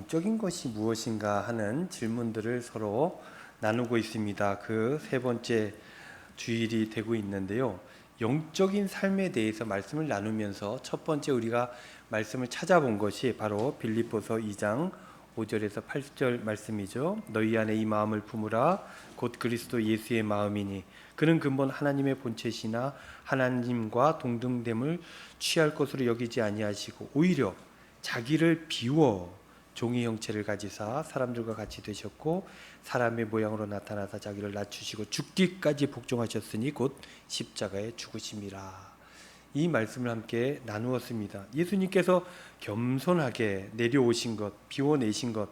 영적인 것이 무엇인가 하는 질문들을 서로 나누고 있습니다. 그 세 번째 주일이 되고 있는데요. 영적인 삶에 대해서 말씀을 나누면서 첫 번째 우리가 말씀을 찾아본 것이 바로 빌립보서 2장 5절에서 8절 말씀이죠. 너희 안에 이 마음을 품으라 곧 그리스도 예수의 마음이니 그는 근본 하나님의 본체시나 하나님과 동등됨을 취할 것으로 여기지 아니하시고 오히려 자기를 비워 종의 형체를 가지사 사람들과 같이 되셨고 사람의 모양으로 나타나사 자기를 낮추시고 죽기까지 복종하셨으니 곧 십자가에 죽으심이라. 이 말씀을 함께 나누었습니다. 예수님께서 겸손하게 내려오신 것, 비워내신 것,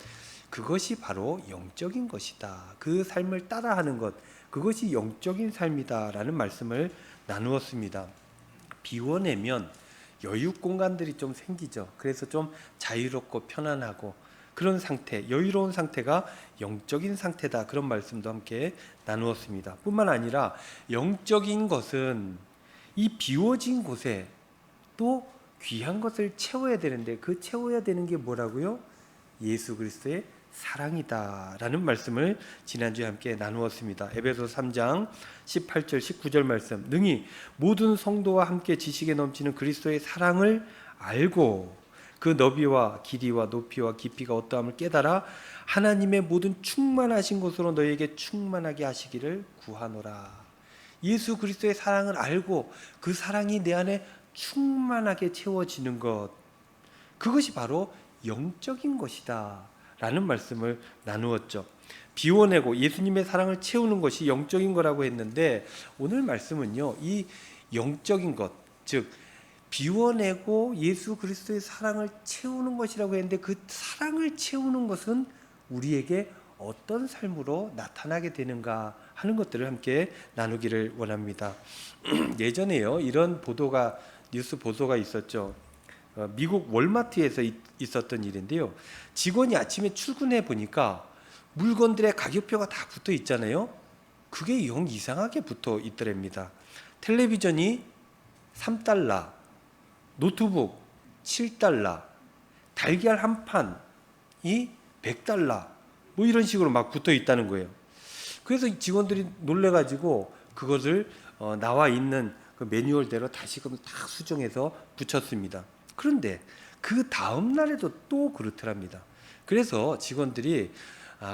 그것이 바로 영적인 것이다. 그 삶을 따라하는 것, 그것이 영적인 삶이다 라는 말씀을 나누었습니다. 비워내면 여유 공간들이 좀 생기죠. 그래서 좀 자유롭고 편안하고 그런 상태, 여유로운 상태가 영적인 상태다. 그런 말씀도 함께 나누었습니다. 뿐만 아니라 영적인 것은 이 비워진 곳에 또 귀한 것을 채워야 되는데 그 채워야 되는 게 뭐라고요? 예수 그리스도의 사랑이다 라는 말씀을 지난주에 함께 나누었습니다. 에베소 3장 18절 19절 말씀, 능히 모든 성도와 함께 지식에 넘치는 그리스도의 사랑을 알고 그 너비와 길이와 높이와 깊이가 어떠함을 깨달아 하나님의 모든 충만하신 것으로 너희에게 충만하게 하시기를 구하노라. 예수 그리스도의 사랑을 알고 그 사랑이 내 안에 충만하게 채워지는 것, 그것이 바로 영적인 것이다 라는 말씀을 나누었죠. 비워내고 예수님의 사랑을 채우는 것이 영적인 거라고 했는데 오늘 말씀은요, 이 영적인 것, 즉 비워내고 예수 그리스도의 사랑을 채우는 것이라고 했는데 그 사랑을 채우는 것은 우리에게 어떤 삶으로 나타나게 되는가 하는 것들을 함께 나누기를 원합니다. 예전에요, 이런 보도가, 뉴스 보도가 있었죠. 미국 월마트에서 있었던 일인데요. 직원이 아침에 출근해 보니까 물건들의 가격표가 다 붙어 있잖아요. 그게 영 이상하게 붙어 있더랍니다. 텔레비전이 3달러, 노트북 7달러, 달걀 한 판이 100달러, 뭐 이런 식으로 막 붙어 있다는 거예요. 그래서 직원들이 놀래가지고 그것을 나와 있는 그 매뉴얼대로 다시금 다 수정해서 붙였습니다. 그런데 그 다음 날에도 또 그렇더랍니다. 그래서 직원들이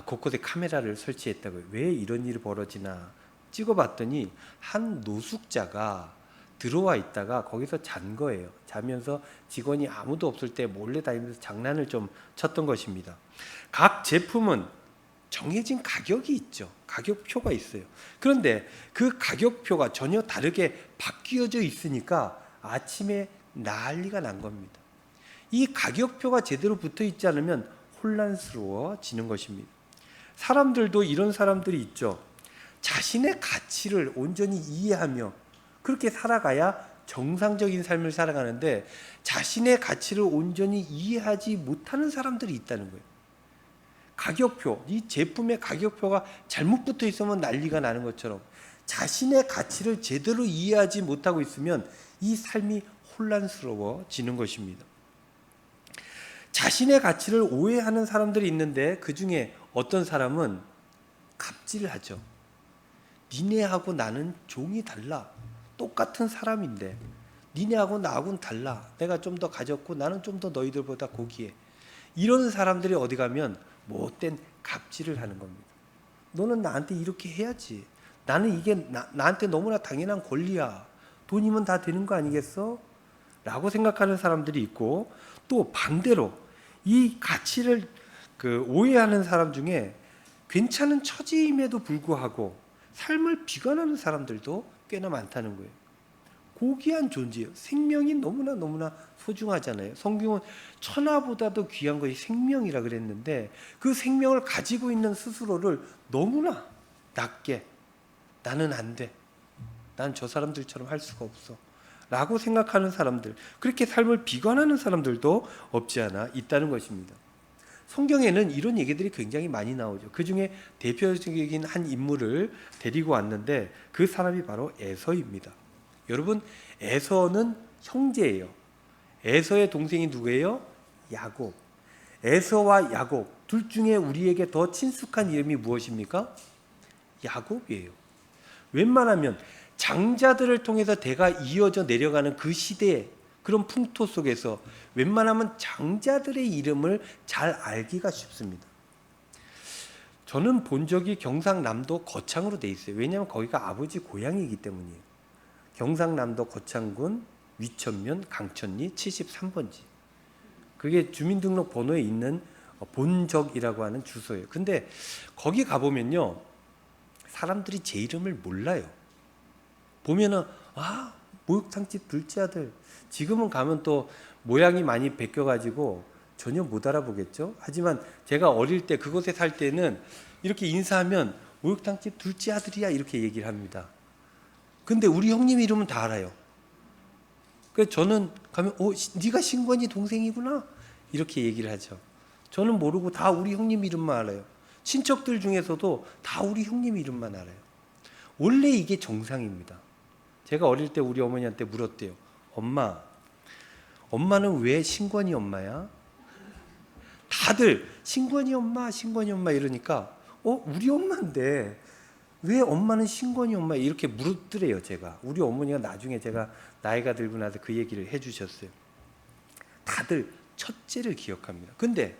곳곳에 카메라를 설치했다고요. 왜 이런 일이 벌어지나 찍어봤더니 한 노숙자가 들어와 있다가 거기서 잔 거예요. 자면서 직원이 아무도 없을 때 몰래 다니면서 장난을 좀 쳤던 것입니다. 각 제품은 정해진 가격이 있죠. 가격표가 있어요. 그런데 그 가격표가 전혀 다르게 바뀌어져 있으니까 아침에 난리가 난 겁니다. 이 가격표가 제대로 붙어 있지 않으면 혼란스러워지는 것입니다. 사람들도 이런 사람들이 있죠. 자신의 가치를 온전히 이해하며 그렇게 살아가야 정상적인 삶을 살아가는데 자신의 가치를 온전히 이해하지 못하는 사람들이 있다는 거예요. 가격표, 이 제품의 가격표가 잘못 붙어 있으면 난리가 나는 것처럼 자신의 가치를 제대로 이해하지 못하고 있으면 이 삶이 혼란스러워지는 것입니다. 자신의 가치를 오해하는 사람들이 있는데 그 중에 어떤 사람은 갑질을 하죠. 니네하고 나는 종이 달라. 똑같은 사람인데 니네하고 나하고는 달라. 내가 좀 더 가졌고 나는 좀 더 너희들보다 고귀해. 이런 사람들이 어디 가면 못된 갑질을 하는 겁니다. 너는 나한테 이렇게 해야지. 나는 이게 나한테 너무나 당연한 권리야. 돈이면 다 되는 거 아니겠어? 라고 생각하는 사람들이 있고, 또 반대로 이 가치를 오해하는 사람 중에 괜찮은 처지임에도 불구하고 삶을 비관하는 사람들도 꽤나 많다는 거예요. 고귀한 존재예요. 생명이 너무나 소중하잖아요. 성경은 천하보다도 귀한 것이 생명이라 그랬는데 그 생명을 가지고 있는 스스로를 너무나 낮게, 나는 안 돼, 난 저 사람들처럼 할 수가 없어 라고 생각하는 사람들, 그렇게 삶을 비관하는 사람들도 없지 않아 있다는 것입니다. 성경에는 이런 얘기들이 굉장히 많이 나오죠. 그 중에 대표적인 한 인물을 데리고 왔는데 그 사람이 바로 에서입니다. 여러분, 에서는 형제예요. 에서의 동생이 누구예요? 야곱. 에서와 야곱 둘 중에 우리에게 더 친숙한 이름이 무엇입니까? 야곱이에요. 웬만하면 장자들을 통해서 대가 이어져 내려가는 그 시대의 그런 풍토 속에서 웬만하면 장자들의 이름을 잘 알기가 쉽습니다. 저는 본 적이 경상남도 거창으로 돼 있어요. 왜냐하면 거기가 아버지 고향이기 때문이에요. 경상남도 거창군 위천면 강천리 73번지. 그게 주민등록 번호에 있는 본적이라고 하는 주소예요. 근데 거기 가보면요, 사람들이 제 이름을 몰라요. 보면은 목욕탕집 둘째 아들. 지금은 가면 또 모양이 많이 바뀌어가지고 전혀 못 알아보겠죠. 하지만 제가 어릴 때 그곳에 살 때는 이렇게 인사하면 목욕탕집 둘째 아들이야 이렇게 얘기를 합니다. 근데 우리 형님 이름은 다 알아요. 그래서 저는 가면 네가 신권이 동생이구나 이렇게 얘기를 하죠. 저는 모르고 다 우리 형님 이름만 알아요. 친척들 중에서도 다 우리 형님 이름만 알아요. 원래 이게 정상입니다. 제가 어릴 때 우리 어머니한테 물었대요. 엄마는 왜 신권이 엄마야? 다들 신권이 엄마 이러니까 우리 엄마인데 왜 엄마는 신권이 엄마 이렇게 물었더래요. 제가 우리 어머니가 나중에 제가 나이가 들고 나서 그 얘기를 해주셨어요. 다들 첫째를 기억합니다. 근데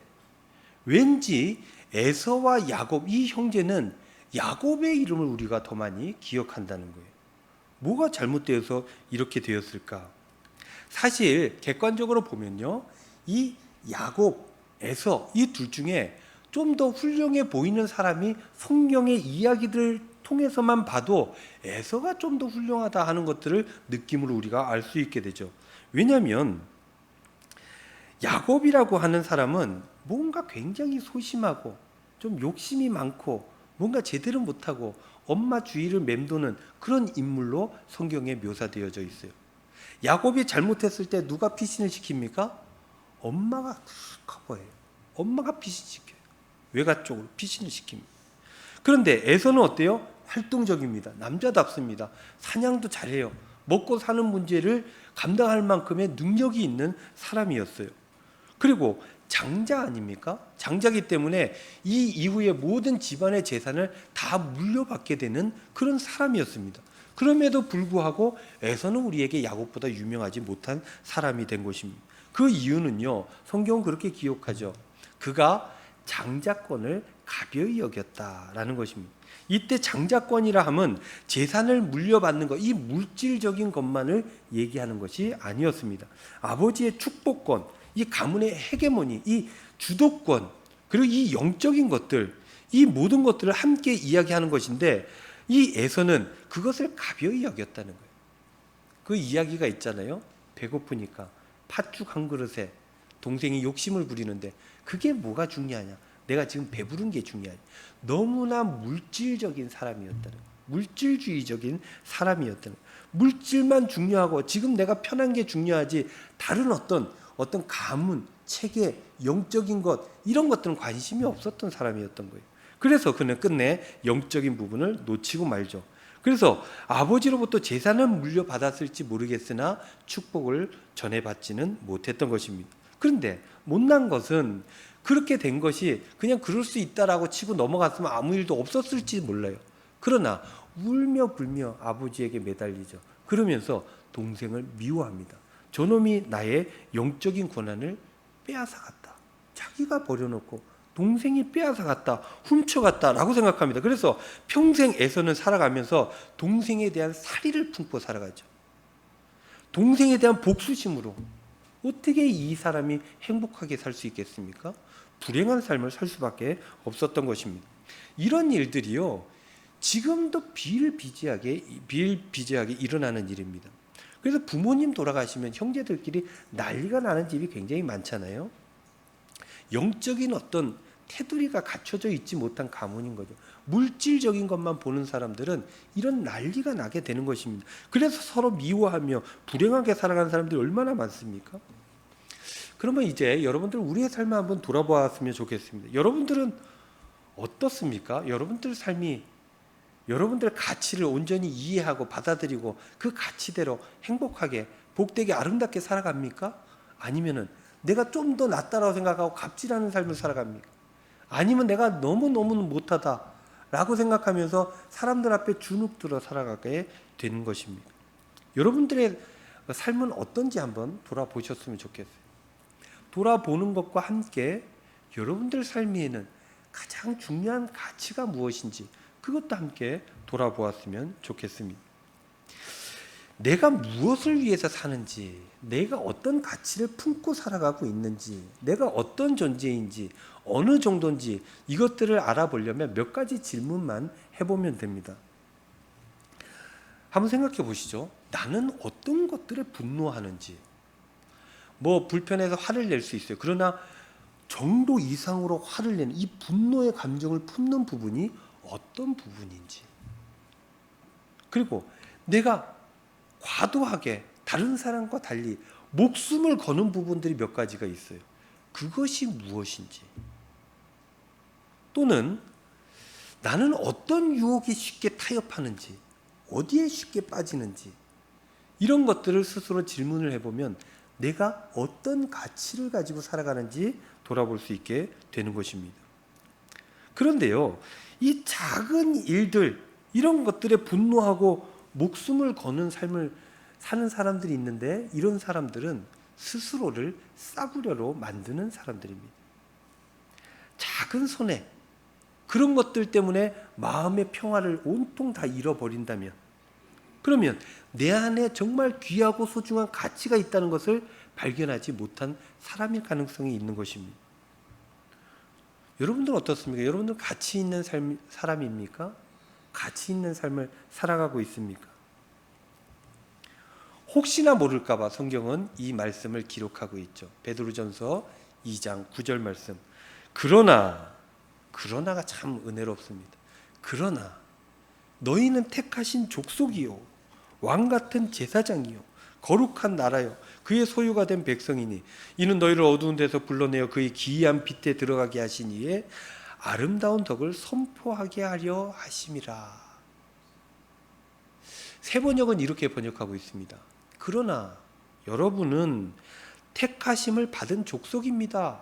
왠지 에서와 야곱 이 형제는 야곱의 이름을 우리가 더 많이 기억한다는 거예요. 뭐가 잘못되어서 이렇게 되었을까? 사실 객관적으로 보면요, 이 야곱, 에서 이 둘 중에 좀 더 훌륭해 보이는 사람이 성경의 이야기들을 통해서만 봐도 에서가 좀 더 훌륭하다 하는 것들을 느낌으로 우리가 알 수 있게 되죠. 왜냐하면 야곱이라고 하는 사람은 뭔가 굉장히 소심하고 좀 욕심이 많고 뭔가 제대로 못하고 엄마 주위를 맴도는 그런 인물로 성경에 묘사되어져 있어요. 야곱이 잘못했을 때 누가 피신을 시킵니까? 엄마가 커버해요. 엄마가 피신시켜요. 외가 쪽으로 피신을 시킵니다. 그런데 에서는 어때요? 활동적입니다. 남자답습니다. 사냥도 잘해요. 먹고 사는 문제를 감당할 만큼의 능력이 있는 사람이었어요. 그리고 장자 아닙니까? 장자기 때문에 이 이후에 모든 집안의 재산을 다 물려받게 되는 그런 사람이었습니다. 그럼에도 불구하고 에서는 우리에게 야곱보다 유명하지 못한 사람이 된 것입니다. 그 이유는요, 성경은 그렇게 기록하죠. 그가 장자권을 가벼이 여겼다라는 것입니다. 이때 장자권이라 함은 재산을 물려받는 것, 이 물질적인 것만을 얘기하는 것이 아니었습니다. 아버지의 축복권, 이 가문의 헤게모니, 이 주도권, 그리고 이 영적인 것들, 이 모든 것들을 함께 이야기하는 것인데, 이 에서는 그것을 가벼이 여겼다는 거예요. 그 이야기가 있잖아요. 배고프니까 팥죽 한 그릇에 동생이 욕심을 부리는데 그게 뭐가 중요하냐? 내가 지금 배부른 게 중요하냐? 너무나 물질적인 사람이었다는 거예요. 물질주의적인 사람이었다는 거예요. 물질만 중요하고 지금 내가 편한 게 중요하지 다른 어떤 가문, 체계, 영적인 것 이런 것들은 관심이 없었던 사람이었던 거예요. 그래서 그는 끝내 영적인 부분을 놓치고 말죠. 그래서 아버지로부터 재산을 물려받았을지 모르겠으나 축복을 전해받지는 못했던 것입니다. 그런데 못난 것은 그렇게 된 것이 그냥 그럴 수 있다라고 치고 넘어갔으면 아무 일도 없었을지 몰라요. 그러나 울며 불며 아버지에게 매달리죠. 그러면서 동생을 미워합니다. 저놈이 나의 영적인 권한을 빼앗아갔다. 자기가 버려놓고 동생이 빼앗아갔다, 훔쳐갔다라고 생각합니다. 그래서 평생 에서는 살아가면서 동생에 대한 살의를 품고 살아가죠. 동생에 대한 복수심으로 어떻게 이 사람이 행복하게 살 수 있겠습니까? 불행한 삶을 살 수밖에 없었던 것입니다. 이런 일들이요, 지금도 비일비재하게 일어나는 일입니다. 그래서 부모님 돌아가시면 형제들끼리 난리가 나는 집이 굉장히 많잖아요. 영적인 어떤 테두리가 갖춰져 있지 못한 가문인 거죠. 물질적인 것만 보는 사람들은 이런 난리가 나게 되는 것입니다. 그래서 서로 미워하며 불행하게 살아가는 사람들이 얼마나 많습니까? 그러면 이제 여러분들 우리의 삶을 한번 돌아보았으면 좋겠습니다. 여러분들은 어떻습니까? 여러분들 삶이 여러분들 가치를 온전히 이해하고 받아들이고 그 가치대로 행복하게 복되게 아름답게 살아갑니까? 아니면은 내가 좀 더 낫다라고 생각하고 갑질하는 삶을 살아갑니까? 아니면 내가 너무너무 못하다 라고 생각하면서 사람들 앞에 주눅들어 살아가게 되는 것입니다. 여러분들의 삶은 어떤지 한번 돌아보셨으면 좋겠어요. 돌아보는 것과 함께 여러분들 삶에는 가장 중요한 가치가 무엇인지 그것도 함께 돌아보았으면 좋겠습니다. 내가 무엇을 위해서 사는지, 내가 어떤 가치를 품고 살아가고 있는지, 내가 어떤 존재인지, 어느 정도인지 이것들을 알아보려면 몇 가지 질문만 해보면 됩니다. 한번 생각해 보시죠. 나는 어떤 것들에 분노하는지. 불편해서 화를 낼 수 있어요. 그러나 정도 이상으로 화를 내는 이 분노의 감정을 품는 부분이 어떤 부분인지. 그리고 내가 과도하게 다른 사람과 달리 목숨을 거는 부분들이 몇 가지가 있어요. 그것이 무엇인지. 또는 나는 어떤 유혹이 쉽게 타협하는지, 어디에 쉽게 빠지는지, 이런 것들을 스스로 질문을 해보면 내가 어떤 가치를 가지고 살아가는지 돌아볼 수 있게 되는 것입니다. 그런데요, 이 작은 일들, 이런 것들에 분노하고 목숨을 거는 삶을 사는 사람들이 있는데, 이런 사람들은 스스로를 싸구려로 만드는 사람들입니다. 작은 손해, 그런 것들 때문에 마음의 평화를 온통 다 잃어버린다면, 그러면 내 안에 정말 귀하고 소중한 가치가 있다는 것을 발견하지 못한 사람일 가능성이 있는 것입니다. 여러분들은 어떻습니까? 여러분들은 가치 있는 사람입니까? 가치 있는 삶을 살아가고 있습니까? 혹시나 모를까봐 성경은 이 말씀을 기록하고 있죠. 베드로전서 2장 9절 말씀. 그러나가 참 은혜롭습니다. 그러나 너희는 택하신 족속이요 왕같은 제사장이요 거룩한 나라요 그의 소유가 된 백성이니 이는 너희를 어두운 데서 불러내어 그의 기이한 빛에 들어가게 하신 이에 아름다운 덕을 선포하게 하려 하심이라. 새 번역은 이렇게 번역하고 있습니다. 그러나 여러분은 택하심을 받은 족속입니다.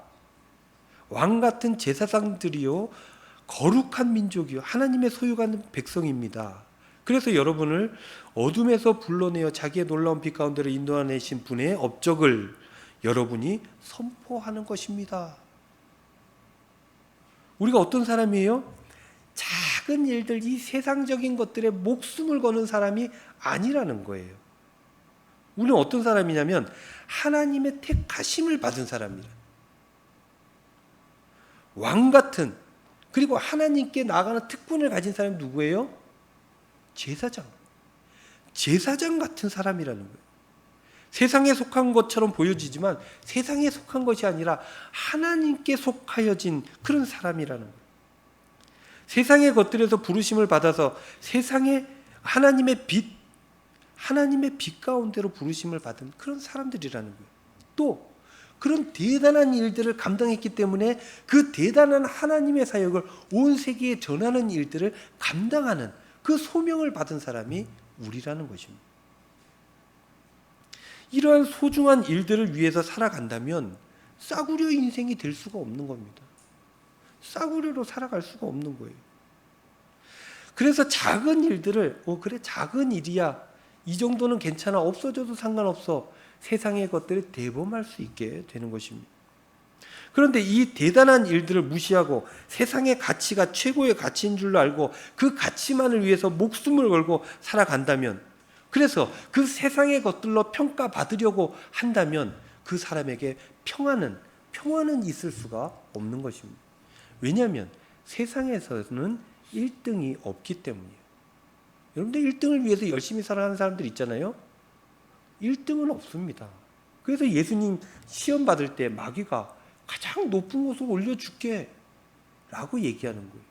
왕같은 제사장들이요 거룩한 민족이요 하나님의 소유가 된 백성입니다. 그래서 여러분을 어둠에서 불러내어 자기의 놀라운 빛 가운데로 인도하내신 분의 업적을 여러분이 선포하는 것입니다. 우리가 어떤 사람이에요? 작은 일들, 이 세상적인 것들에 목숨을 거는 사람이 아니라는 거예요. 우리는 어떤 사람이냐면 하나님의 택하심을 받은 사람이라. 왕같은, 그리고 하나님께 나아가는 특권을 가진 사람이 누구예요? 제사장 같은 사람이라는 거예요. 세상에 속한 것처럼 보여지지만 세상에 속한 것이 아니라 하나님께 속하여진 그런 사람이라는 거예요. 세상의 것들에서 부르심을 받아서 세상에 하나님의 빛 가운데로 부르심을 받은 그런 사람들이라는 거예요. 또 그런 대단한 일들을 감당했기 때문에 그 대단한 하나님의 사역을 온 세계에 전하는 일들을 감당하는 그 소명을 받은 사람이 우리라는 것입니다. 이러한 소중한 일들을 위해서 살아간다면 싸구려 인생이 될 수가 없는 겁니다. 싸구려로 살아갈 수가 없는 거예요. 그래서 작은 일들을 그래 작은 일이야, 이 정도는 괜찮아, 없어져도 상관없어, 세상의 것들을 대범할 수 있게 되는 것입니다. 그런데 이 대단한 일들을 무시하고 세상의 가치가 최고의 가치인 줄로 알고 그 가치만을 위해서 목숨을 걸고 살아간다면, 그래서 그 세상의 것들로 평가받으려고 한다면 그 사람에게 평화는 있을 수가 없는 것입니다. 왜냐하면 세상에서는 1등이 없기 때문이에요. 여러분들 1등을 위해서 열심히 살아가는 사람들 있잖아요. 1등은 없습니다. 그래서 예수님 시험 받을 때 마귀가 가장 높은 곳으로 올려줄게 라고 얘기하는 거예요.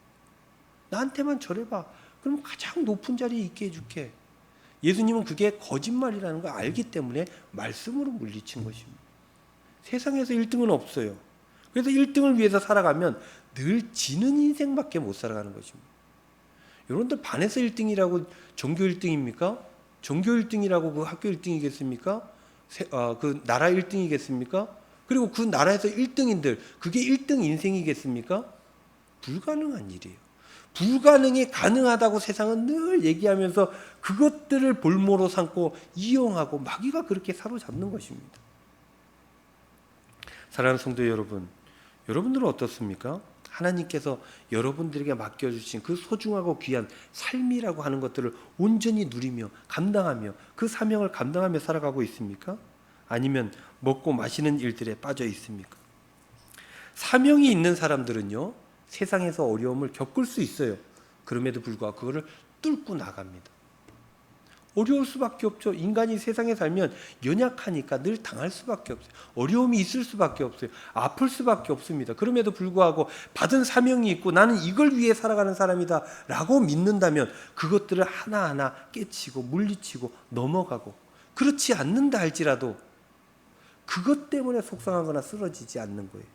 나한테만 절해봐. 그럼 가장 높은 자리에 있게 해줄게. 예수님은 그게 거짓말이라는 걸 알기 때문에 말씀으로 물리친 것입니다. 세상에서 1등은 없어요. 그래서 1등을 위해서 살아가면 늘 지는 인생밖에 못 살아가는 것입니다. 여러분들 반에서 1등이라고 전교 1등입니까? 전교 1등이라고 그 학교 1등이겠습니까? 그 나라 1등이겠습니까? 그리고 그 나라에서 1등인들, 그게 1등 인생이겠습니까? 불가능한 일이에요. 불가능이 가능하다고 세상은 늘 얘기하면서 그것들을 볼모로 삼고 이용하고 마귀가 그렇게 사로잡는 것입니다. 사랑하는 성도 여러분, 여러분들은 어떻습니까? 하나님께서 여러분들에게 맡겨주신 그 소중하고 귀한 삶이라고 하는 것들을 온전히 누리며 감당하며 그 사명을 감당하며 살아가고 있습니까? 아니면 먹고 마시는 일들에 빠져 있습니까? 사명이 있는 사람들은요, 세상에서 어려움을 겪을 수 있어요. 그럼에도 불구하고 그거를 뚫고 나갑니다. 어려울 수밖에 없죠. 인간이 세상에 살면 연약하니까 늘 당할 수밖에 없어요. 어려움이 있을 수밖에 없어요. 아플 수밖에 없습니다. 그럼에도 불구하고 받은 사명이 있고 나는 이걸 위해 살아가는 사람이다 라고 믿는다면 그것들을 하나하나 깨치고 물리치고 넘어가고, 그렇지 않는다 할지라도 그것 때문에 속상하거나 쓰러지지 않는 거예요.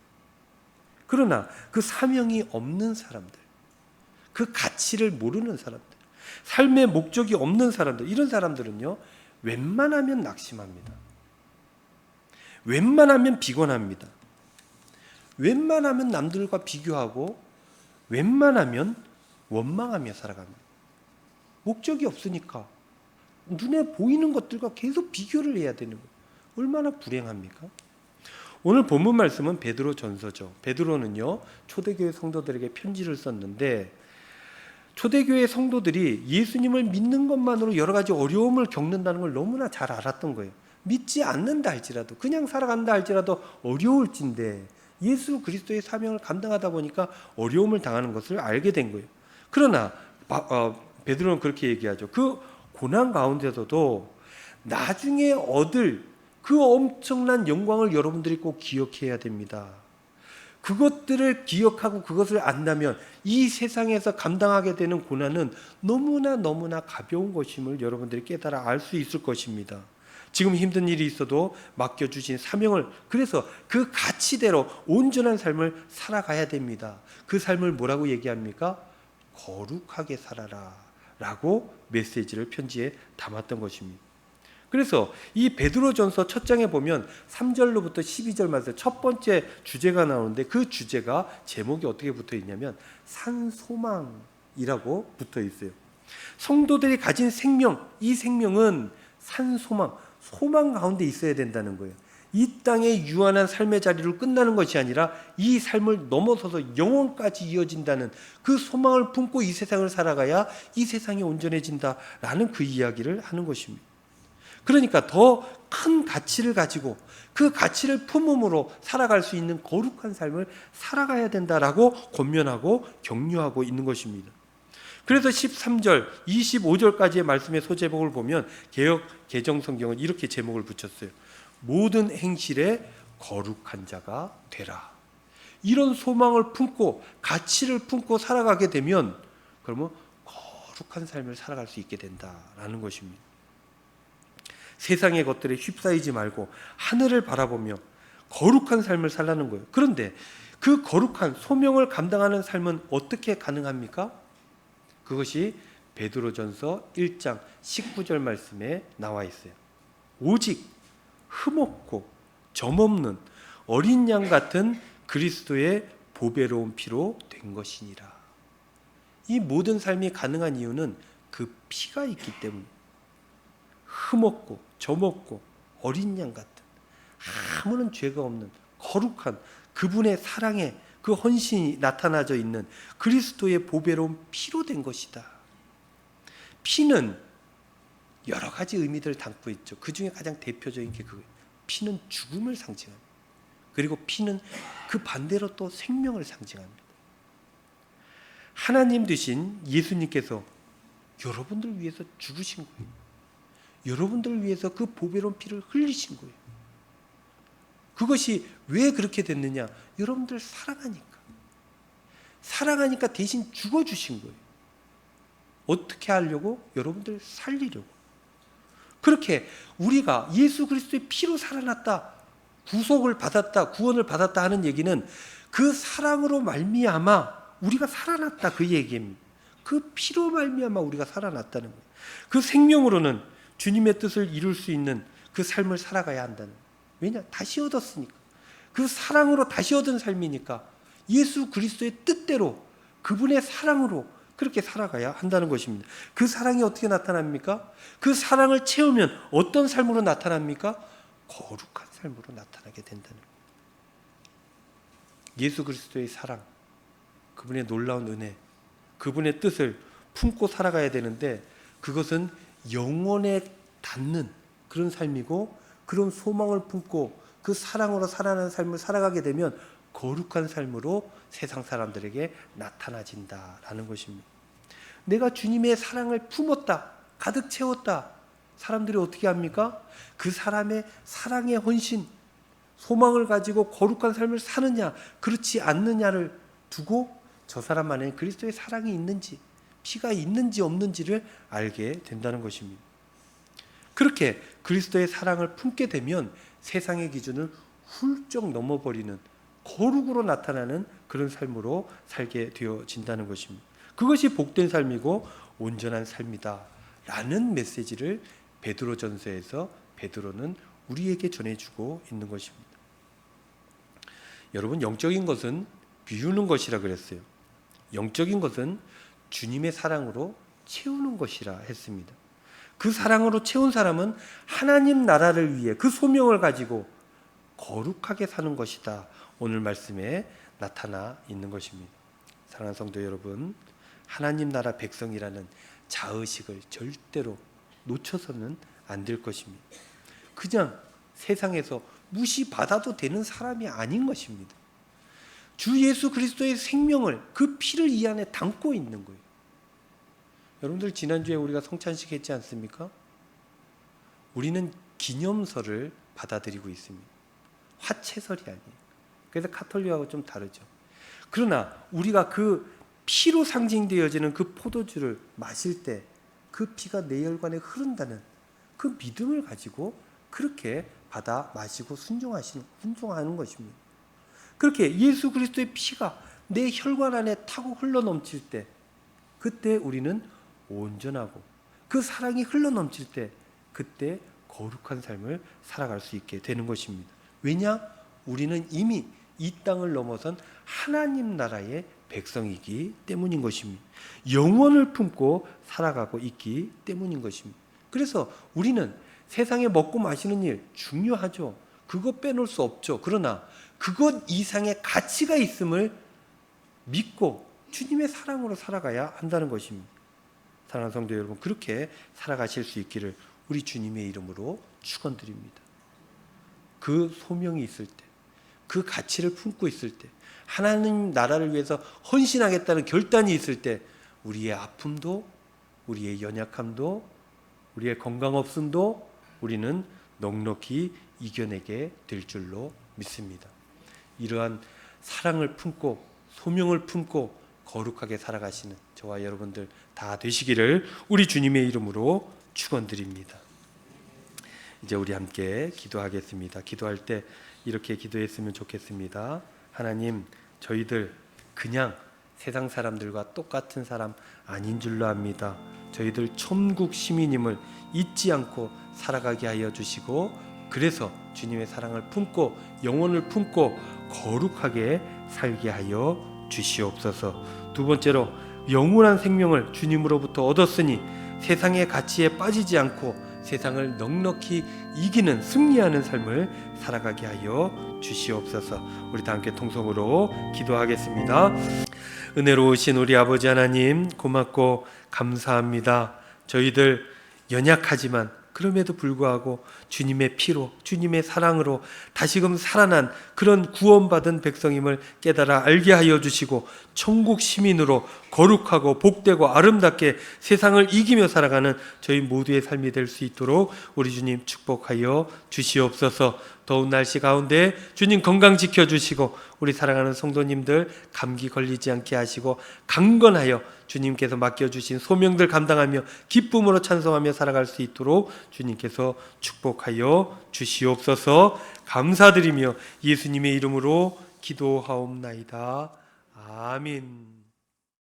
그러나 그 사명이 없는 사람들, 그 가치를 모르는 사람들, 삶의 목적이 없는 사람들, 이런 사람들은요, 웬만하면 낙심합니다. 웬만하면 비관합니다. 웬만하면 남들과 비교하고 웬만하면 원망하며 살아갑니다. 목적이 없으니까 눈에 보이는 것들과 계속 비교를 해야 되는 거예요. 얼마나 불행합니까? 오늘 본문 말씀은 베드로전서죠. 베드로는요, 초대교회 성도들에게 편지를 썼는데 초대교회 성도들이 예수님을 믿는 것만으로 여러 가지 어려움을 겪는다는 걸 너무나 잘 알았던 거예요. 믿지 않는다 할지라도, 그냥 살아간다 할지라도 어려울진데 예수 그리스도의 사명을 감당하다 보니까 어려움을 당하는 것을 알게 된 거예요. 그러나 베드로는 그렇게 얘기하죠. 그 고난 가운데서도 나중에 얻을 그 엄청난 영광을 여러분들이 꼭 기억해야 됩니다. 그것들을 기억하고 그것을 안다면 이 세상에서 감당하게 되는 고난은 너무나 가벼운 것임을 여러분들이 깨달아 알 수 있을 것입니다. 지금 힘든 일이 있어도 맡겨주신 사명을, 그래서 그 가치대로 온전한 삶을 살아가야 됩니다. 그 삶을 뭐라고 얘기합니까? 거룩하게 살아라 라고 메시지를 편지에 담았던 것입니다. 그래서 이 베드로전서 첫 장에 보면 3절로부터 12절 말씀 첫 번째 주제가 나오는데, 그 주제가 제목이 어떻게 붙어 있냐면 산소망이라고 붙어 있어요. 성도들이 가진 생명, 이 생명은 산소망, 소망 가운데 있어야 된다는 거예요. 이 땅의 유한한 삶의 자리로 끝나는 것이 아니라 이 삶을 넘어서서 영원까지 이어진다는 그 소망을 품고 이 세상을 살아가야 이 세상이 온전해진다라는 그 이야기를 하는 것입니다. 그러니까 더 큰 가치를 가지고 그 가치를 품음으로 살아갈 수 있는 거룩한 삶을 살아가야 된다라고 권면하고 격려하고 있는 것입니다. 그래서 13절, 25절까지의 말씀의 소제목을 보면 개역 개정 성경은 이렇게 제목을 붙였어요. 모든 행실에 거룩한 자가 되라. 이런 소망을 품고 가치를 품고 살아가게 되면 그러면 거룩한 삶을 살아갈 수 있게 된다라는 것입니다. 세상의 것들에 휩싸이지 말고 하늘을 바라보며 거룩한 삶을 살라는 거예요. 그런데 그 거룩한 소명을 감당하는 삶은 어떻게 가능합니까? 그것이 베드로전서 1장 19절 말씀에 나와 있어요. 오직 흠없고 점없는 어린 양 같은 그리스도의 보배로운 피로 된 것이니라. 이 모든 삶이 가능한 이유는 그 피가 있기 때문에, 흠없고 점없고 어린 양 같은 아무런 죄가 없는 거룩한 그분의 사랑의 그 헌신이 나타나져 있는 그리스도의 보배로운 피로 된 것이다. 피는 여러 가지 의미들을 담고 있죠. 그 중에 가장 대표적인 게 그거예요. 피는 죽음을 상징합니다. 그리고 피는 그 반대로 또 생명을 상징합니다. 하나님 되신 예수님께서 여러분들 위해서 죽으신 거예요. 여러분들을 위해서 그 보배로운 피를 흘리신 거예요. 그것이 왜 그렇게 됐느냐? 여러분들 사랑하니까 대신 죽어주신 거예요. 어떻게 하려고? 여러분들 살리려고. 그렇게 우리가 예수 그리스도의 피로 살아났다, 구속을 받았다, 구원을 받았다 하는 얘기는 그 사랑으로 말미암아 우리가 살아났다, 그 얘기입니다. 그 피로 말미암아 우리가 살아났다는 거예요. 그 생명으로는 주님의 뜻을 이룰 수 있는 그 삶을 살아가야 한다는 거예요. 왜냐? 다시 얻었으니까. 그 사랑으로 다시 얻은 삶이니까 예수 그리스도의 뜻대로 그분의 사랑으로 그렇게 살아가야 한다는 것입니다. 그 사랑이 어떻게 나타납니까? 그 사랑을 채우면 어떤 삶으로 나타납니까? 거룩한 삶으로 나타나게 된다는 거예요. 예수 그리스도의 사랑, 그분의 놀라운 은혜, 그분의 뜻을 품고 살아가야 되는데 그것은 영혼에 닿는 그런 삶이고 그런 소망을 품고 그 사랑으로 살아가는 삶을 살아가게 되면 거룩한 삶으로 세상 사람들에게 나타나진다라는 것입니다. 내가 주님의 사랑을 품었다, 가득 채웠다. 사람들이 어떻게 합니까? 그 사람의 사랑의 헌신, 소망을 가지고 거룩한 삶을 사느냐, 그렇지 않느냐를 두고 저 사람 안에 그리스도의 사랑이 있는지, 피가 있는지 없는지를 알게 된다는 것입니다. 그렇게 그리스도의 사랑을 품게 되면 세상의 기준을 훌쩍 넘어버리는 거룩으로 나타나는 그런 삶으로 살게 되어진다는 것입니다. 그것이 복된 삶이고 온전한 삶이다 라는 메시지를 베드로전서에서 베드로는 우리에게 전해주고 있는 것입니다. 여러분, 영적인 것은 비우는 것이라 그랬어요. 영적인 것은 주님의 사랑으로 채우는 것이라 했습니다. 그 사랑으로 채운 사람은 하나님 나라를 위해 그 소명을 가지고 거룩하게 사는 것이다. 오늘 말씀에 나타나 있는 것입니다. 사랑하는 성도 여러분, 하나님 나라 백성이라는 자의식을 절대로 놓쳐서는 안 될 것입니다. 그냥 세상에서 무시받아도 되는 사람이 아닌 것입니다. 주 예수 그리스도의 생명을, 그 피를 이 안에 담고 있는 거예요. 여러분들 지난주에 우리가 성찬식 했지 않습니까? 우리는 기념설을 받아들이고 있습니다. 화채설이 아니에요. 그래서 가톨릭하고 좀 다르죠. 그러나 우리가 그 피로 상징되어지는 그 포도주를 마실 때 그 피가 내 혈관에 흐른다는 그 믿음을 가지고 그렇게 받아 마시고 순종하는 것입니다. 그렇게 예수 그리스도의 피가 내 혈관 안에 타고 흘러넘칠 때 그때 우리는 온전하고 그 사랑이 흘러넘칠 때 그때 거룩한 삶을 살아갈 수 있게 되는 것입니다. 왜냐? 우리는 이미 이 땅을 넘어선 하나님 나라의 백성이기 때문인 것입니다. 영원을 품고 살아가고 있기 때문인 것입니다. 그래서 우리는 세상에 먹고 마시는 일 중요하죠. 그거 빼놓을 수 없죠. 그러나 그것 이상의 가치가 있음을 믿고 주님의 사랑으로 살아가야 한다는 것입니다. 사랑하는 성도 여러분, 그렇게 살아가실 수 있기를 우리 주님의 이름으로 축원드립니다. 그 소명이 있을 때, 그 가치를 품고 있을 때, 하나님 나라를 위해서 헌신하겠다는 결단이 있을 때 우리의 아픔도, 우리의 연약함도, 우리의 건강 없음도 우리는 넉넉히 이겨내게 될 줄로 믿습니다. 이러한 사랑을 품고 소명을 품고 거룩하게 살아가시는 저와 여러분들 다 되시기를 우리 주님의 이름으로 축원드립니다. 이제 우리 함께 기도하겠습니다. 기도할 때 이렇게 기도했으면 좋겠습니다. 하나님, 저희들 그냥 세상 사람들과 똑같은 사람 아닌 줄로 압니다. 저희들 천국 시민임을 잊지 않고 살아가게 하여 주시고, 그래서 주님의 사랑을 품고 영혼을 품고 거룩하게 살게 하여 주시옵소서. 두 번째로, 영원한 생명을 주님으로부터 얻었으니 세상의 가치에 빠지지 않고 세상을 넉넉히 이기는 승리하는 삶을 살아가게 하여 주시옵소서. 우리 다 함께 통성으로 기도하겠습니다. 은혜로우신 우리 아버지 하나님, 고맙고 감사합니다. 저희들 연약하지만 그럼에도 불구하고 주님의 피로, 주님의 사랑으로 다시금 살아난 그런 구원받은 백성임을 깨달아 알게 하여 주시고 천국 시민으로 거룩하고 복되고 아름답게 세상을 이기며 살아가는 저희 모두의 삶이 될 수 있도록 우리 주님 축복하여 주시옵소서. 더운 날씨 가운데 주님 건강 지켜주시고 우리 사랑하는 성도님들 감기 걸리지 않게 하시고 강건하여 주님께서 맡겨주신 소명들 감당하며 기쁨으로 찬송하며 살아갈 수 있도록 주님께서 축복하여 주시옵소서. 감사드리며 예수님의 이름으로 기도하옵나이다. 아멘.